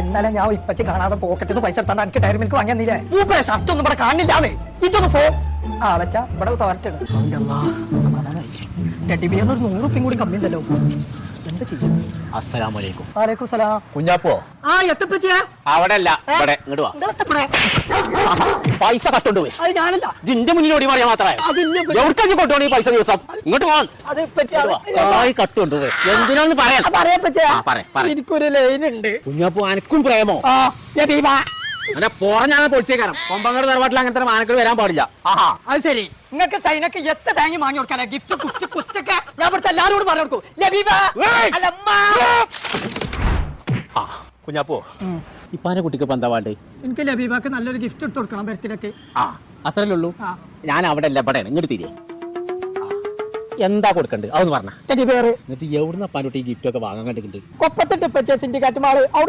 ഇന്നലെ ഞാൻ ഇപ്പച്ച് കാണാതെ പോക്കറ്റിന്ന് പൈസ എടുത്താണ്ട് എനിക്ക് ഡയറി മിൽക്ക് വാങ്ങിയെന്നില്ലേ മൂപ്പരെ ഷർട്ട് ഒന്നും ഇവിടെ കാണില്ലാന്ന് ഇതൊന്ന് പോ ആ വെച്ചാ ഇവിടെ തോരട്ടുണ്ട് ടെഡി ബിയറിന് 100 റുപ്യം കൂടി കമ്മി ഉണ്ടല്ലോ എന്താ ചെയ്യും? അസ്സലാമലൈക്കും. വലൈക്കും സലാം. കുഞ്ഞാപ്പോ ആ എത്തപ്പച്ചിയാ അവിടെ അല്ല ഇവിടെ ഇങ്ങോട്ട് വാ. പൈസ കട്ടോണ്ട് പോയി അത് ഞാനല്ല ജിന്റെ മുന്നിൽ ഓടി പറയാൻ മാത്രമേ എവിടേക്ക് കൊണ്ടുപോകണം ഈ പൈസ ദിവസം ഇങ്ങോട്ട് പോകാൻ കട്ടുകൊണ്ട് പോയി എന്തിനാന്ന് പറയാം എനിക്കൊരു ലൈൻ ഉണ്ട് കുഞ്ഞാപ്പോ അനക്കും പ്രേമോ അങ്ങനെ പോറഞ്ഞാൽ പൊളിച്ചേക്കാരം കൊമ്പങ്ങാട് തറവാട്ടിൽ അങ്ങനത്തെ മാനക്കൾ വരാൻ പാടില്ല. ആഹാ അത് ശരി നിങ്ങൾക്ക് സൈനക്ക് എത്ര തേങ്ങ വാങ്ങി കൊടുക്കാല്ലേ ഗിഫ്റ്റ് കുസ്റ്റ് കുസ്റ്റൊക്കെ ഞാൻ ഇവിടുത്തെ എല്ലാവരോടും പറഞ്ഞു കൊടുക്കും. കുഞ്ഞാപ്പോ ഇപ്പാനെ കുട്ടിക്ക് ഇപ്പൊ എന്താ വേണ്ടേ? എനിക്ക് ലബീബാക്ക് നല്ലൊരു ഗിഫ്റ്റ് എടുത്ത് കൊടുക്കണം ബർത്ത്ഡേക്ക്. ആ അത്രല്ലേ ഉള്ളൂ. ഞാൻ അവിടെ അല്ല ഇവിടെ ഇങ്ങോട്ട് തിരികെ എന്താ കൊടുക്കണ്ടേ അതൊന്ന് പറഞ്ഞ എന്നിട്ട് എവിടുന്ന അപ്പാനോട്ട് ഈ ഗിഫ്റ്റ് ഒക്കെ വാങ്ങാൻ കണ്ടിട്ടുണ്ട്. കൊപ്പത്തിട്ട് സിൻഡിക്കേറ്റ് മാള് അവിടെ